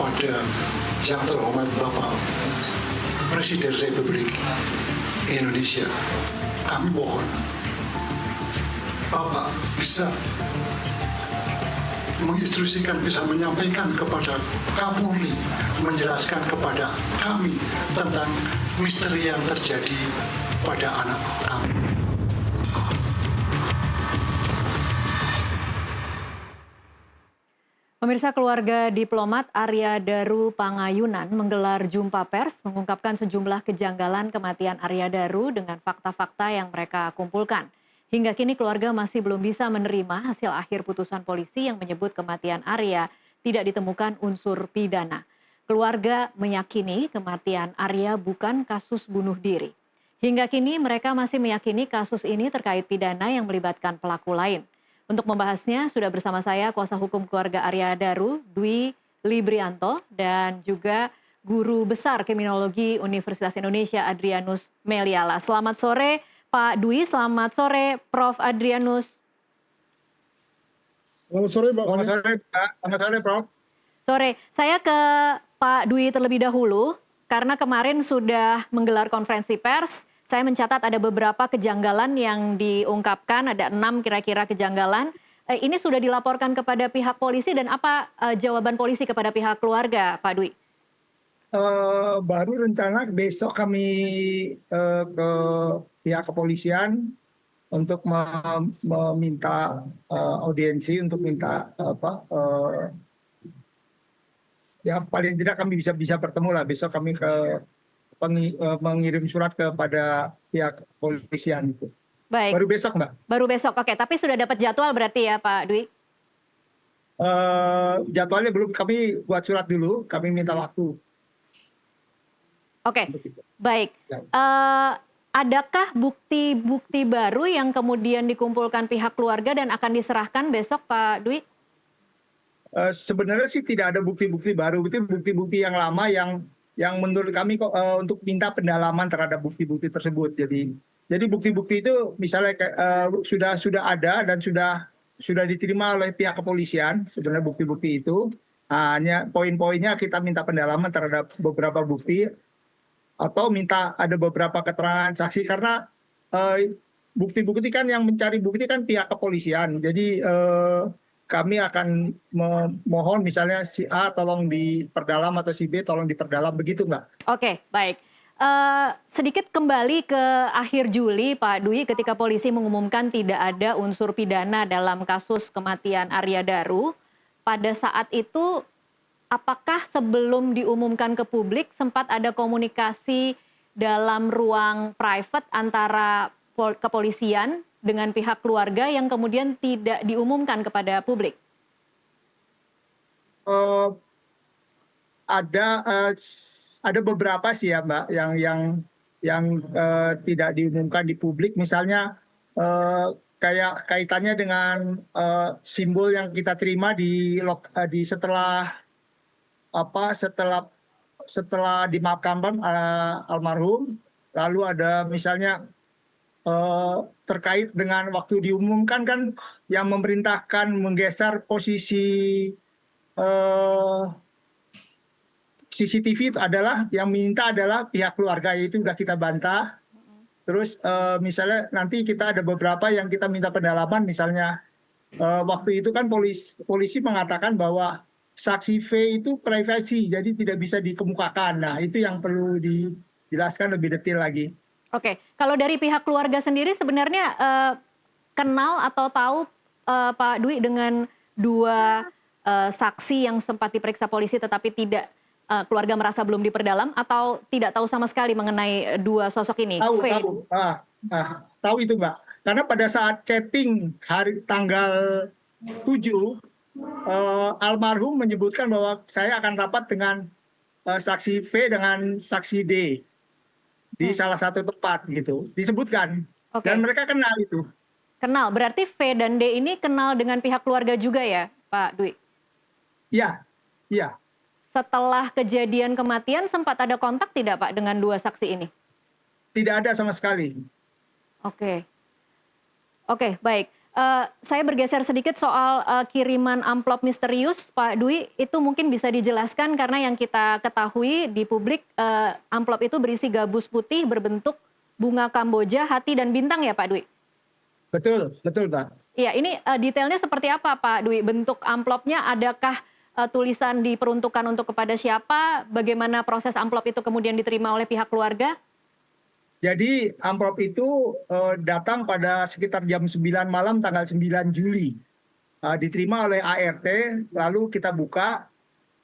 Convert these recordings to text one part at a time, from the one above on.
kepada yang terhormat Bapak Presiden Republik Indonesia, kami mohon Bapak bisa menginstruksikan, bisa menyampaikan kepada Kapolri, menjelaskan kepada kami tentang misteri yang terjadi pada anak kami. Pemirsa, keluarga diplomat Arya Daru Pangayunan menggelar jumpa pers mengungkapkan sejumlah kejanggalan kematian Arya Daru dengan fakta-fakta yang mereka kumpulkan. Hingga kini keluarga masih belum bisa menerima hasil akhir putusan polisi yang menyebut kematian Arya tidak ditemukan unsur pidana. Keluarga meyakini kematian Arya bukan kasus bunuh diri. Hingga kini mereka masih meyakini kasus ini terkait pidana yang melibatkan pelaku lain. Untuk membahasnya sudah bersama saya kuasa hukum keluarga Arya Daru, Dwi Librianto, dan juga Guru Besar Kriminologi Universitas Indonesia Adrianus Meliala. Selamat sore Pak Dwi, selamat sore Prof. Adrianus. Selamat sore Mbak. Selamat sore Pak, selamat sore Prof. Sore, saya ke Pak Dwi terlebih dahulu karena kemarin sudah menggelar konferensi pers. Saya mencatat ada beberapa kejanggalan yang diungkapkan, ada 6 kira-kira kejanggalan. Ini sudah dilaporkan kepada pihak polisi dan apa jawaban polisi kepada pihak keluarga, Pak Dwi? Baru rencana besok kami ke pihak kepolisian untuk meminta audiensi, untuk minta ya paling tidak kami bisa bertemu lah. Besok kami mengirim surat kepada pihak kepolisian itu. Baik. Baru besok Mbak. Baru besok, oke. Tapi sudah dapat jadwal berarti ya Pak Dwi? Jadwalnya belum, kami buat surat dulu, kami minta waktu. Oke, baik. Adakah bukti-bukti baru yang kemudian dikumpulkan pihak keluarga dan akan diserahkan besok Pak Dwi? Sebenarnya sih tidak ada bukti-bukti baru, itu bukti-bukti yang lama yang menurut kami untuk minta pendalaman terhadap bukti-bukti tersebut. Jadi bukti-bukti itu misalnya sudah ada dan sudah diterima oleh pihak kepolisian sebenarnya bukti-bukti itu. Hanya poin-poinnya kita minta pendalaman terhadap beberapa bukti atau minta ada beberapa keterangan saksi karena bukti-bukti kan yang mencari bukti kan pihak kepolisian. Jadi kami akan memohon misalnya si A tolong diperdalam atau si B tolong diperdalam, begitu Mbak. Oke, baik. Sedikit kembali ke akhir Juli Pak Dwi ketika polisi mengumumkan tidak ada unsur pidana dalam kasus kematian Arya Daru. Pada saat itu apakah sebelum diumumkan ke publik sempat ada komunikasi dalam ruang private antara kepolisian dengan pihak keluarga yang kemudian tidak diumumkan kepada publik? Ada beberapa sih ya Mbak yang tidak diumumkan di publik. Misalnya kayak kaitannya dengan simbol yang kita terima setelah dimakamkan almarhum. Lalu ada misalnya terkait dengan waktu diumumkan kan yang memerintahkan menggeser posisi CCTV itu adalah yang minta adalah pihak keluarga, itu sudah kita bantah. Terus misalnya nanti kita ada beberapa yang kita minta pendalaman, misalnya waktu itu kan polisi mengatakan bahwa saksi V itu privasi, jadi tidak bisa dikemukakan. Nah itu yang perlu dijelaskan lebih detail lagi. Oke, kalau dari pihak keluarga sendiri sebenarnya kenal atau tahu Pak Dwi dengan 2 saksi yang sempat diperiksa polisi tetapi tidak keluarga merasa belum diperdalam atau tidak tahu sama sekali mengenai 2 sosok ini? Tahu itu Mbak, karena pada saat chatting hari tanggal 7 almarhum menyebutkan bahwa saya akan rapat dengan saksi V dengan saksi D di salah satu tempat gitu, disebutkan. Dan mereka kenal itu. Kenal, berarti V dan D ini kenal dengan pihak keluarga juga ya Pak Dwi? Iya, iya. Setelah kejadian kematian sempat ada kontak tidak Pak dengan 2 saksi ini? Tidak ada sama sekali. Oke, baik. Saya bergeser sedikit soal kiriman amplop misterius, Pak Dwi, itu mungkin bisa dijelaskan karena yang kita ketahui di publik amplop itu berisi gabus putih berbentuk bunga Kamboja, hati dan bintang ya Pak Dwi? Betul, betul Pak. Iya, ini detailnya seperti apa Pak Dwi? Bentuk amplopnya adakah tulisan diperuntukkan untuk kepada siapa? Bagaimana proses amplop itu kemudian diterima oleh pihak keluarga? Jadi amplop itu datang pada sekitar jam 9 malam tanggal 9 Juli. Diterima oleh ART, lalu kita buka.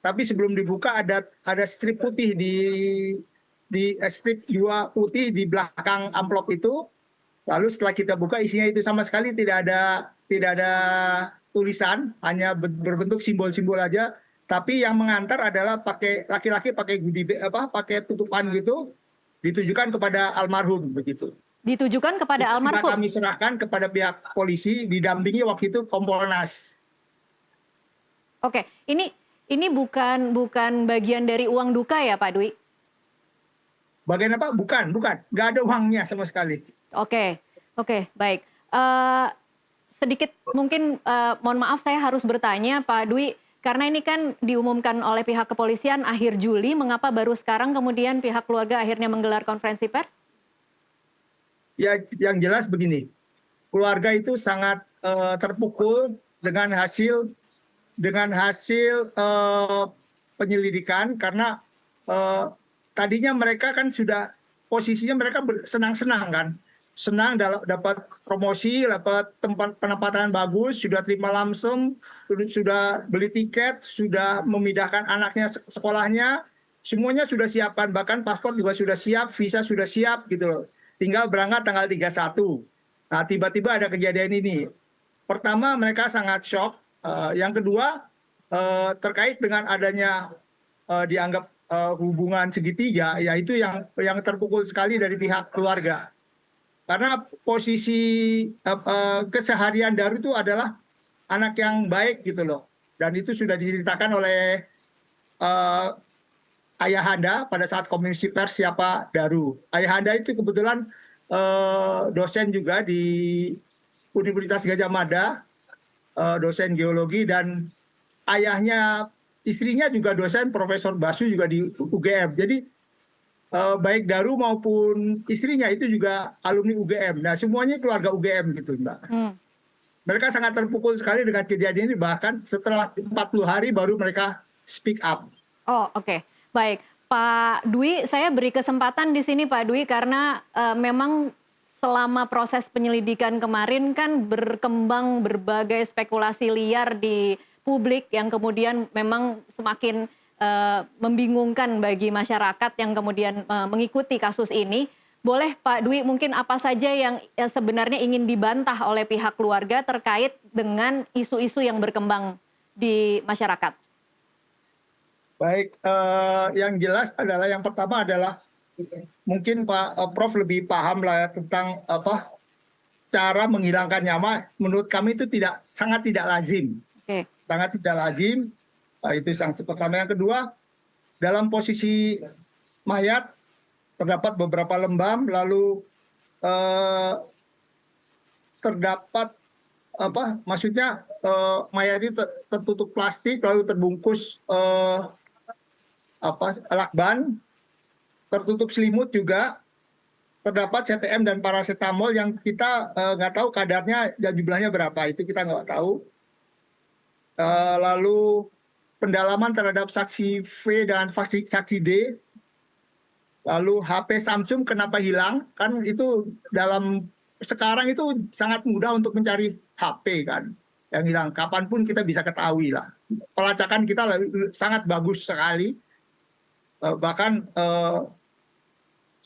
Tapi sebelum dibuka ada strip putih di strip 2 putih di belakang amplop itu. Lalu setelah kita buka isinya itu sama sekali tidak ada tulisan, hanya berbentuk simbol-simbol aja. Tapi yang mengantar adalah laki-laki pakai pakai tutupan gitu, ditujukan kepada almarhum begitu. Ditujukan kepada almarhum? Kami serahkan kepada pihak polisi, didampingi waktu itu Kompolnas. Oke, ini bukan bagian dari uang duka ya Pak Dwi? Bagian apa? Bukan. Nggak ada uangnya sama sekali. Oke, baik. Sedikit mungkin mohon maaf saya harus bertanya Pak Dwi, karena ini kan diumumkan oleh pihak kepolisian akhir Juli, mengapa baru sekarang kemudian pihak keluarga akhirnya menggelar konferensi pers? Ya, yang jelas begini, keluarga itu sangat terpukul dengan hasil penyelidikan karena tadinya mereka kan sudah posisinya mereka senang-senang kan. Senang dapat promosi, dapat tempat penempatan bagus, sudah terima lamsem, sudah beli tiket, sudah memindahkan anaknya sekolahnya, semuanya sudah siapkan, bahkan paspor juga sudah siap, visa sudah siap gitu loh. Tinggal berangkat tanggal 31. Nah, tiba-tiba ada kejadian ini. Pertama, mereka sangat shock. Yang kedua, terkait dengan adanya dianggap hubungan segitiga, yaitu yang terpukul sekali dari pihak keluarga. Karena posisi keseharian Daru itu adalah anak yang baik gitu loh. Dan itu sudah diceritakan oleh ayahanda pada saat konferensi pers siapa Daru. Ayahanda itu kebetulan dosen juga di Universitas Gadjah Mada, dosen geologi, dan istrinya juga dosen, Profesor Basu juga di UGM. Jadi baik Daru maupun istrinya itu juga alumni UGM. Nah, semuanya keluarga UGM gitu, Mbak. Mereka sangat terpukul sekali dengan kejadian ini, bahkan setelah 40 hari baru mereka speak up. Oh, oke. Baik. Pak Dwi, saya beri kesempatan di sini Pak Dwi karena memang selama proses penyelidikan kemarin kan berkembang berbagai spekulasi liar di publik yang kemudian memang semakin membingungkan bagi masyarakat yang kemudian mengikuti kasus ini. Boleh Pak Dwi mungkin apa saja yang sebenarnya ingin dibantah oleh pihak keluarga terkait dengan isu-isu yang berkembang di masyarakat? Baik, yang jelas adalah yang pertama adalah mungkin Pak Prof lebih paham lah ya, tentang cara menghilangkan nyawa. Menurut kami itu sangat tidak lazim. Oke. Sangat tidak lazim. Itu yang pertama. Yang kedua, dalam posisi mayat terdapat beberapa lembam, lalu terdapat maksudnya mayat itu tertutup plastik lalu terbungkus lakban, tertutup selimut juga, terdapat CTM dan paracetamol yang kita nggak tahu kadarnya dan jumlahnya berapa, itu kita nggak tahu. Lalu pendalaman terhadap saksi V dan saksi D, lalu HP Samsung kenapa hilang, kan itu sekarang itu sangat mudah untuk mencari HP kan, yang hilang kapanpun kita bisa ketahui lah. Pelacakan kita sangat bagus sekali, bahkan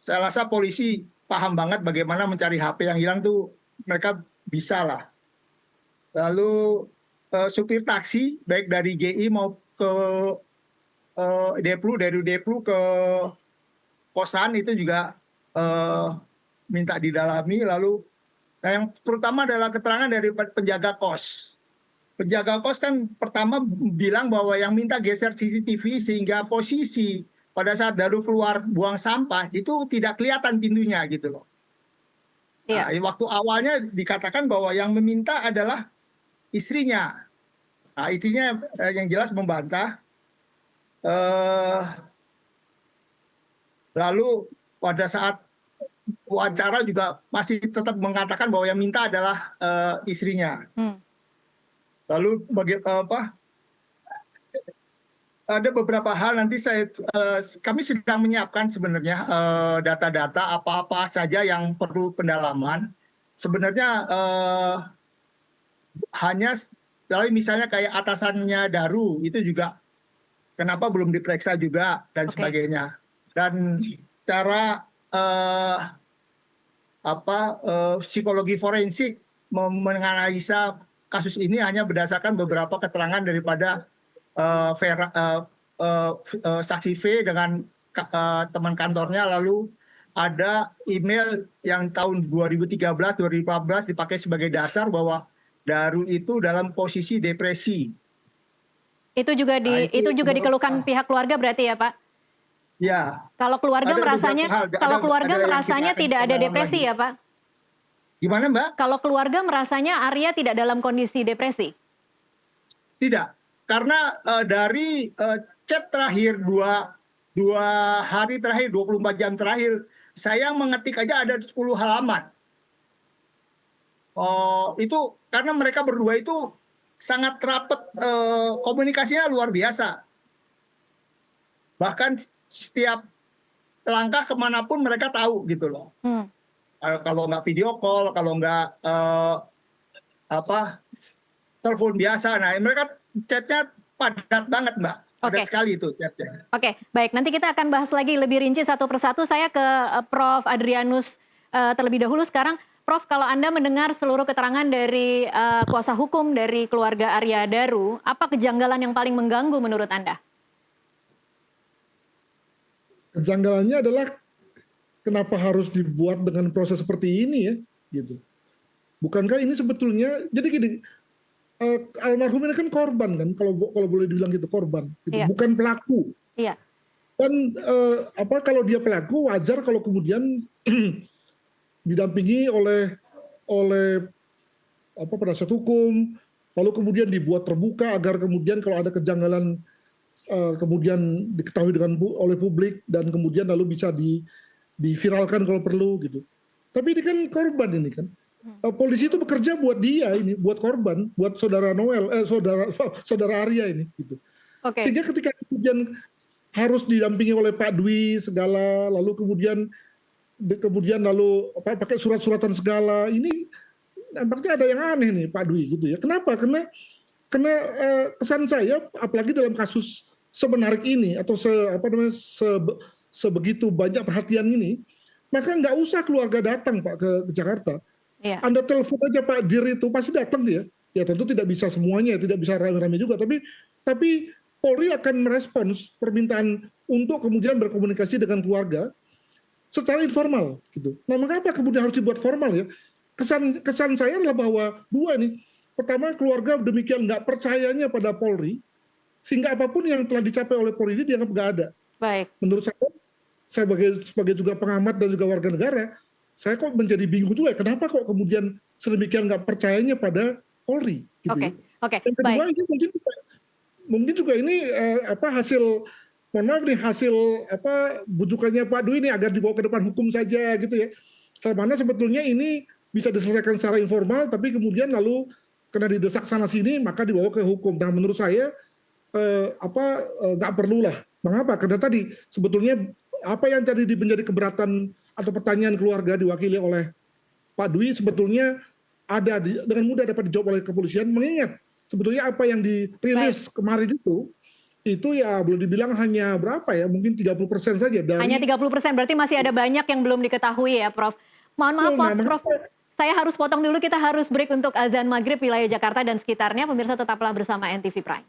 saya rasa polisi paham banget bagaimana mencari HP yang hilang tuh, mereka bisa lah. Lalu supir taksi baik dari GI mau ke Deplu, dari Deplu ke kosan itu juga minta didalami. Lalu yang terutama adalah keterangan dari penjaga kos. Penjaga kos kan pertama bilang bahwa yang minta geser CCTV sehingga posisi pada saat Daru keluar buang sampah itu tidak kelihatan pintunya gitu loh. Iya. Nah, waktu awalnya dikatakan bahwa yang meminta adalah istrinya. Nah, istrinya yang jelas membantah. Eh, Lalu pada saat wawancara juga masih tetap mengatakan bahwa yang minta adalah istrinya. Lalu ada beberapa hal nanti kami sedang menyiapkan sebenarnya data-data apa-apa saja yang perlu pendalaman. Sebenarnya hanya lalu misalnya kayak atasannya Daru itu juga kenapa belum diperiksa juga dan sebagainya. Dan cara psikologi forensik menganalisa kasus ini hanya berdasarkan beberapa keterangan daripada saksi V dengan teman kantornya, lalu ada email yang tahun 2013-2014 dipakai sebagai dasar bahwa Daru itu dalam posisi depresi. Itu juga dikeluhkan pihak keluarga berarti ya, Pak? Ya. Kalau keluarga merasanya tidak ada depresi ya, Pak? Gimana, Mbak? Kalau keluarga merasanya Arya tidak dalam kondisi depresi? Tidak. Karena dari chat terakhir dua hari terakhir, 24 jam terakhir, saya mengetik aja ada 10 halaman. Itu karena mereka berdua itu sangat rapat, komunikasinya luar biasa. Bahkan setiap langkah kemanapun mereka tahu gitu loh. Kalau nggak video call, kalau nggak telepon biasa, nah mereka chatnya padat banget, Mbak. Padat sekali itu chatnya. Oke, baik. Nanti kita akan bahas lagi lebih rinci satu persatu. Saya ke Prof. Adrianus terlebih dahulu sekarang. Prof, kalau Anda mendengar seluruh keterangan dari kuasa hukum dari keluarga Arya Daru, apa kejanggalan yang paling mengganggu menurut Anda? Kejanggalannya adalah kenapa harus dibuat dengan proses seperti ini ya, gitu. Bukankah ini sebetulnya, jadi gini, almarhum ini kan korban kan, kalau boleh dibilang gitu, korban, gitu. Iya. Bukan pelaku. Iya. Dan kalau dia pelaku wajar kalau kemudian didampingi oleh penasihat hukum, lalu kemudian dibuat terbuka agar kemudian kalau ada kejanggalan kemudian diketahui oleh publik dan kemudian lalu bisa diviralkan kalau perlu gitu. Tapi ini kan korban ini kan. Polisi itu bekerja buat dia ini, buat korban, buat saudara Noel, saudara Arya ini gitu. Sehingga ketika kemudian harus didampingi oleh Pak Dwi segala, lalu kemudian lalu pakai surat-suratan segala, ini nampaknya ada yang aneh nih Pak Dwi gitu ya. Kenapa? Karena kesan saya, apalagi dalam kasus semenarik ini atau sebegitu banyak perhatian ini, maka nggak usah keluarga datang Pak ke Jakarta. Iya. Anda telepon aja Pak Dir itu pasti datang dia. Ya tentu tidak bisa semuanya, tidak bisa rame-rame juga, tapi Polri akan merespons permintaan untuk kemudian berkomunikasi dengan keluarga secara informal gitu. Nah, mengapa kemudian harus dibuat formal ya? Kesan saya adalah bahwa dua nih. Pertama, keluarga demikian nggak percayanya pada Polri, sehingga apapun yang telah dicapai oleh Polri ini dianggap nggak ada. Baik. Menurut saya sebagai juga pengamat dan juga warga negara, saya kok menjadi bingung juga kenapa kok kemudian sedemikian nggak percayanya pada Polri. Gitu. Oke. Yang kedua ini mungkin juga ini hasil bujukannya Pak Dwi ini agar dibawa ke depan hukum saja gitu ya. Karena sebetulnya ini bisa diselesaikan secara informal, tapi kemudian lalu karena didesak sana sini maka dibawa ke hukum. Nah menurut saya nggak perlulah. Mengapa? Karena tadi sebetulnya apa yang tadi menjadi keberatan atau pertanyaan keluarga diwakili oleh Pak Dwi sebetulnya ada dengan mudah dapat dijawab oleh kepolisian, mengingat sebetulnya apa yang dirilis kemarin itu ya boleh dibilang hanya berapa ya, mungkin 30% saja dari. Hanya 30%, berarti masih ada banyak yang belum diketahui ya Prof. Mohon maaf Prof, saya harus potong dulu, kita harus break untuk azan maghrib wilayah Jakarta dan sekitarnya. Pemirsa tetaplah bersama NTV Prime.